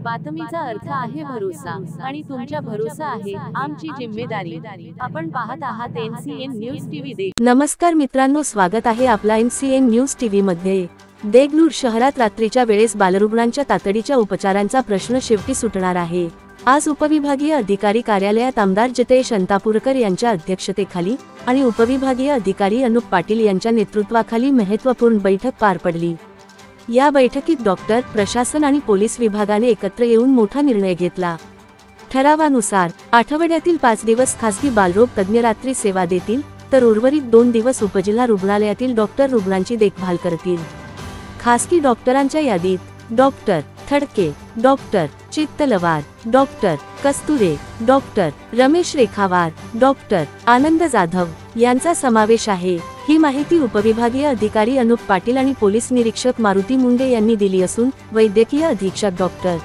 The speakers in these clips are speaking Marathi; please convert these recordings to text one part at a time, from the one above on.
बातमीचा अर्थ आहे भरोसा आणि तुमच्या भरोसा आहे आमची जिम्मेदारी। आपण पाहत आहात NCN न्यूज टीव्ही। नमस्कार मित्रांनो, स्वागत आहे आपला NCN न्यूज टीव्ही मध्ये। देगलूर शहरात रात्रीच्या वेळेस बालरुग्णांच्या तातडीच्या उपचारांचा प्रश्न शेवटी सुटणार आहे। आज उपविभागीय अधिकारी कार्यालयात आमदार जितेश अंतापूरकर यांच्या अध्यक्षतेखाली आणि उपविभागीय अधिकारी अनुप पाटील यांच्या नेतृत्वाखाली महत्त्वपूर्ण बैठक पार पडली। या बैठकीत डॉक्टर, प्रशासन आणि पोलीस विभागाने एकत्र येऊन मोठा निर्णय घेतला। ठरावानुसार आठवड्यातील 5 दिवस खासगी बालरोग तज्ञ रात्री सेवा देतील, तर उर्वरित 2 दिवस उपजिल्हा रुग्णालयातील डॉक्टर रुग्णांची देखभाल करतील। खासगी डॉक्टरांच्या यादीत doctor Thadke, doctor Chittalwar, doctor Kasture, doctor Ramesh Rekhawar, doctor Anand Jadhav यांचा समावेश आहे। ही माहिती उपविभागीय अधिकारी अनुप पाटील आणि पोलीस निरीक्षक मारुती मुंडे यांनी दिली असून वैद्यकीय अधीक्षक डॉक्टर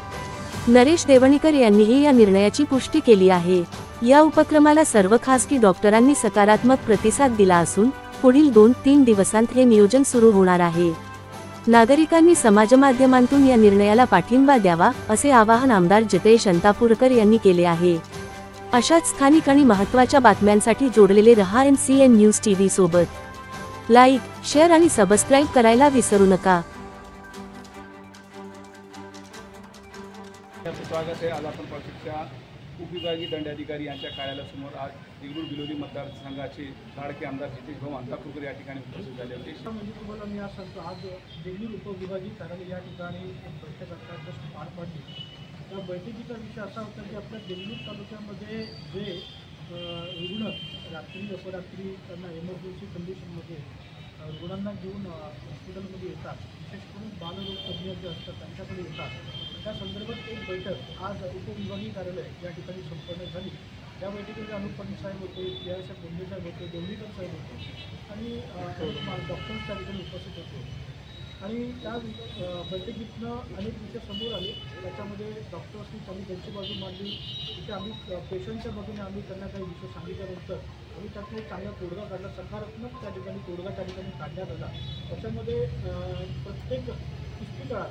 नरेश देवणीकर यांनीही या निर्णयाची पुष्टी केली आहे। या उपक्रमाला सर्व खासगी डॉक्टरांनी सकारात्मक प्रतिसाद दिला असून पुढील 2-3 दिवसांत हे नियोजन सुरू होणार आहे। नागरिकांनी समाजमाध्यमांतून या निर्णयाला पाठिंबा द्यावा असे आवाहन आमदार जितेश अंतापूरकर यांनी केले आहे। अशाच स्थानिक आणि महत्त्वाच्या बातम्यांसाठी जोडलेले रहा NCN न्यूज टीव्ही सोबत। लाईक, शेअर आणि सबस्क्राईब करायला विसरू नका। स्वागत आहे। आज आपण पक्षाच्या उपविभागीय दंडाधिकारी यांच्या कार्यालयासमोर आज देगलूर बिलोली मतदारसंघाचे लाडके आमदार जितेश भाऊ अंतापूरकर या ठिकाणी उपस्थित झाले होते। म्हणजे तुम्हाला मी आज सांगतो, आज देगलूर उपविभागीय कार्यालय या ठिकाणी एक बैठक आता जस्ट पार पडली। त्या बैठकीचा विषय असा होता की आपल्या देगलूर तालुक्यामध्ये जे रुग्ण रात्री अपरात्री त्यांना इमर्जन्सी कंडिशनमध्ये रुग्णांना घेऊन हॉस्पिटलमध्ये येतात, विशेष करून बालरोग तज्ज्ञ जे असतात त्यांच्याकडे येतात, त्या संदर्भात एक बैठक आज उपविभागीय कार्यालय या ठिकाणी संपन्न झाली। या बैठकीमध्ये अनुप पाटील साहेब होते, PI साहेब बोंडे साहेब होते, देवणीकर साहेब होते आणि डॉक्टर्स त्या ठिकाणी उपस्थित होते। आणि त्या बैठकीतनं अनेक विषय समोर आले। त्याच्यामध्ये डॉक्टर्सनी त्यांनी त्यांची बाजू मांडली, तिथे आम्ही पेशंटच्या बाजूने आम्ही त्यांना काही विषय सांगितल्यानंतर आम्ही त्यातून एक चांगला तोडगा काढला, सकारात्मक त्या ठिकाणी तोडगा त्या ठिकाणी काढण्यात आला। त्याच्यामध्ये प्रत्येक इस्पितळाला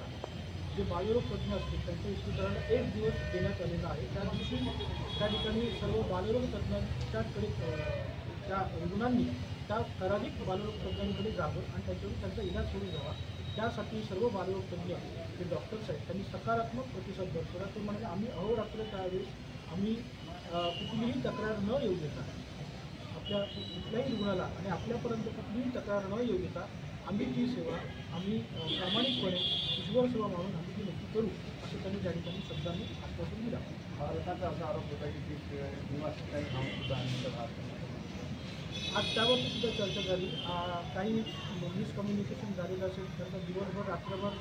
जे बालरोग तज्ज्ञ असतील त्यांच्या इस्पितळाला 1 दिवस देण्यात आलेला आहे। त्या दिवशी त्या ठिकाणी सर्व बालरोग तज्ज्ञांच्याकडे त्या रुग्णांनी त्या ठराविक बालरोग तज्ज्ञांकडे जावं आणि त्याच्यावर त्यांचा इलाज सुरू व्हावा, त्यासाठी सर्व बालरोग तज्ज्ञ जे डॉक्टर्स आहेत त्यांनी सकारात्मक प्रतिसाद दर्शवला। ते म्हणाले आम्ही अहोरात्र त्यावेळेस आम्ही कुठलीही तक्रार न येऊ देता, आपल्या कुठल्याही रुग्णाला आणि आपल्यापर्यंत कुठलीही तक्रार न येऊ देता आम्ही ती सेवा आम्ही प्रामाणिकपणे उज्ज्वल सेवा म्हणून आम्ही ती नक्की करू, असं त्यांनी त्या ठिकाणी शब्दांनी आश्वासन दिला। भारताचा असा आरोप होता की आज त्यावरती सुद्धा चर्चा झाली। काही मिसकम्युनिकेशन झालेलं असेल, त्यांचा दिवसभर रात्रभर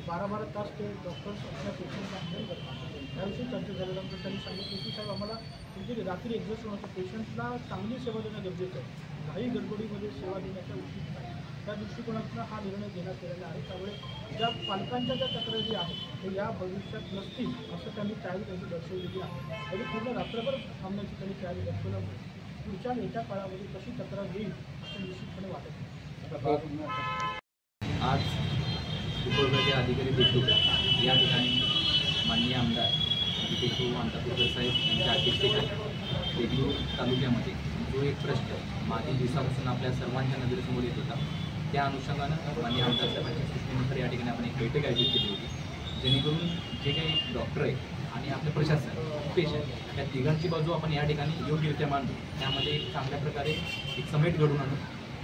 12-12 तास ते डॉक्टर्स आपल्या पेशंटला हँडल करतात, त्याविषयी चर्चा झाल्यानंतर त्यांनी सांगितलं की साहेब आम्हाला तुमची रात्री एक्झॉस्ट होण्याचं, पेशंटला चांगली सेवा देणं गरजेचं आहे, काही गडबडीमध्ये सेवा देण्याच्या उचित नाही, त्या दृष्टिकोनातून हा निर्णय घेण्यात आलेला आहे। त्यामुळे ज्या पालकांच्या ज्या तक्रारी आहेत ते या भविष्यात नसतील असं त्यांनी तयारी त्यांची दर्शवलेली आहे। तरी पूर्ण रात्रभर थांबण्याची त्यांनी तयारी दर्शवल्यामुळे पुढच्या येत्या काळामध्ये कशी तक्रार येईल असं निश्चितपणे वाटत आहे। आज उपविभागीय अधिकारी देगलूर या ठिकाणी माननीय आमदार जितेश भाऊ अंतापूरकर साहेब यांच्या अध्यक्षतेखाली देगलूर तालुक्यामध्ये जो एक प्रश्न मागील दिवसापासून आपल्या सर्वांच्या नजरेसमोर येत होता, त्या अनुषंगानं माननीय आमदार साहेबांच्या सूचनेनुसार या ठिकाणी आपण एक बैठक आयोजित केली होती, जेणेकरून जे काही डॉक्टर आहेत आणि आपलं प्रशासन, पेशंट या तिघांची बाजू आपण या ठिकाणी योग्यरित्या मांडू, त्यामध्ये एक चांगल्या प्रकारे एक समेट घडवून आणू,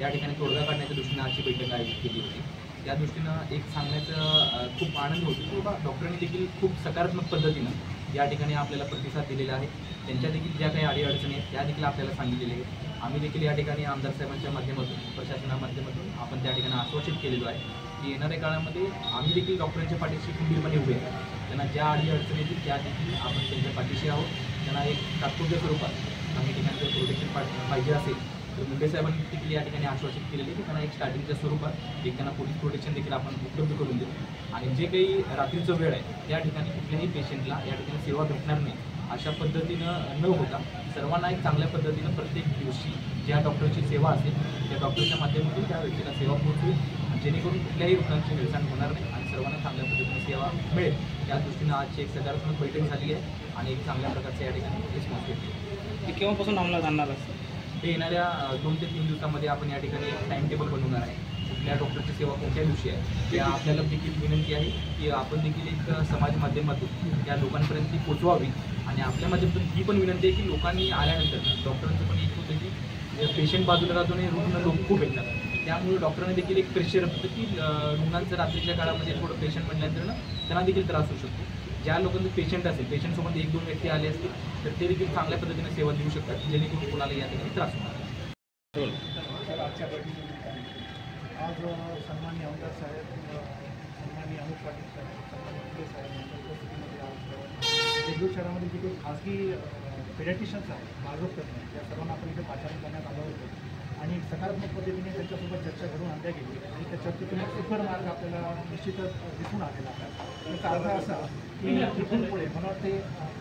या ठिकाणी तोडगा काढण्याच्या दृष्टीनं आजची बैठक आयोजित केली होती। त्या दृष्टीनं एक सांगण्याचं खूप आनंद होतो की बाबा डॉक्टरांनी देखील खूनं सकारात्मक पद्धतीनं या ठिकाणी आपल्याला प्रतिसाद दिलेला आहे। त्यांच्या देखील ज्या काही अडीअडचणी आहेत त्या देखील आपल्याला सांगितलेल्या आहेत। आम्ही देखील या ठिकाणी आमदार साहेबांच्या माध्यमातून, प्रशासनामाध्यमातून आपण त्या ठिकाणी आश्वासित केलेलो आहे की येणाऱ्या काळामध्ये आम्ही देखील डॉक्टरांच्या पाठीशी खंबीरपणे उभे आहेत। त्यांना ज्या अडीअडचणी येतील त्या देखील आपण त्यांच्या पाठीशी आहोत। त्यांना एक तात्पुरत्या स्वरूपात काही ठिकाणी जर प्रोटेक्शन पाहिजे असेल तर मुंडे साहेबांनी देखील या ठिकाणी आश्वासित केलेले की त्यांना एक स्टार्टिंगच्या स्वरूपात एक त्यांना पोलीस प्रोटेक्शन देखील आपण उपलब्ध करून देऊ आणि जे काही रात्रीचं वेळ आहे त्या ठिकाणी कुठल्याही पेशंटला या ठिकाणी सेवा भेटणार नाही अशा पद्धतीनं न होता सर्वांना एक चांगल्या पद्धतीनं प्रत्येक दिवशी ज्या डॉक्टरची सेवा असेल त्या डॉक्टरच्या माध्यमातून त्या व्यक्तीला सेवा पोहोचवेल, जेणेकरून कुठल्याही रुग्णांची हेळसांड होणार नाही आणि सर्वांना चांगल्या पद्धतीने सेवा मिळेल या दृष्टीनं आजची एक सकारात्मक बैठक झाली आहे आणि एक चांगल्या प्रकारचं या ठिकाणी रिस्पॉन्स घेतली. ते केव्हापासून अंमलात आणणार असतं? ते येणाऱ्या 2 ते 3 दिवसामध्ये आपण या ठिकाणी एक टाईम टेबल बनवणार आहे. कुठल्या डॉक्टरची सेवा कोणत्या दिवशी आहे त्या आपल्याला देखील विनंती आहे की आपण देखील एक समाज माध्यमातून त्या लोकांपर्यंत ती पोचवावी आणि आपल्या माध्यमातून ही पण विनंती आहे की लोकांनी आल्यानंतर डॉक्टरांचं पण एक होतं की पेशंट बाजूला राहतो आणि रुग्ण लोक खूप येतात. त्यामुळे डॉक्टरांनी देखील एक प्रेशर होतं की रुग्णांचं रात्रीच्या काळामध्ये थोडं पेशंट म्हटल्यानंतर त्यांना देखील त्रास होऊ शकतो. ज्या लोकांचं पेशंट असेल पेशंटसोबत 1-2 व्यक्ती आले असतील तर ते देखील चांगल्या पद्धतीने सेवा देऊ शकतात जेणेकरून कोणाला या ठिकाणी त्रास होणार नाही. तर आजच्या बैठकीमध्ये आज सन्माननीय आमदार साहेब, सन्माननीय अमित पाटील साहेब, सन्माननीय मुंडे साहेब यांच्या उपस्थितीमध्ये आज देगलूर शहरामध्ये जे काही खाजगी पेडियाट्रिशियन्स आहेत मार्गदर्शक तज्ञ त्या सर्वांना आपण इथे पाचारण करण्यात आलं होतं आणि सकारात्मक पद्धतीने त्यांच्यासोबत चर्चा घडून आणल्या गेली आणि त्या चर्चेतून एक सुपर मार्ग आपल्याला निश्चितच दिसून आलेला आहे. याचा अर्थ असा की इथून पुढे मला वाटते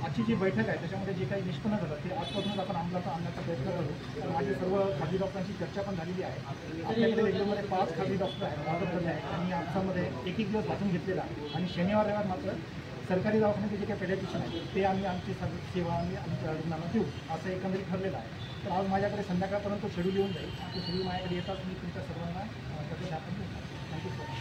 आजची जी बैठक आहे त्याच्यामध्ये जे काही निष्पन्न झालं ते आजपासूनच आपण अंमलात आणण्याचा प्रयत्न करू. तर माझे सर्व खाजगी डॉक्टरांची चर्चा पण झालेली आहे. आपल्याकडे रेग्युलरमध्ये 5 खाजगी डॉक्टर आहेत मार्गदर्शक आहेत आणि आमच्यामध्ये एक दिवस वाचून घेतलेला आहे आणि शनिवार रविवार मात्र सरकारी दवाखान्याचे जे काही पेडियाट्रिशियन आहेत ते आम्ही आमची सेवा आमच्या रुग्णांना देऊ असं एकंदरीत ठरलेलं आहे. तर आज माझ्याकडे संध्याकाळपर्यंत शेड्यूल येऊन जाईल. ते शेड्यूल माझ्याकडे येतात मी तुमच्या सर्वांना त्याचं दाखवून देणार. Thank you so much.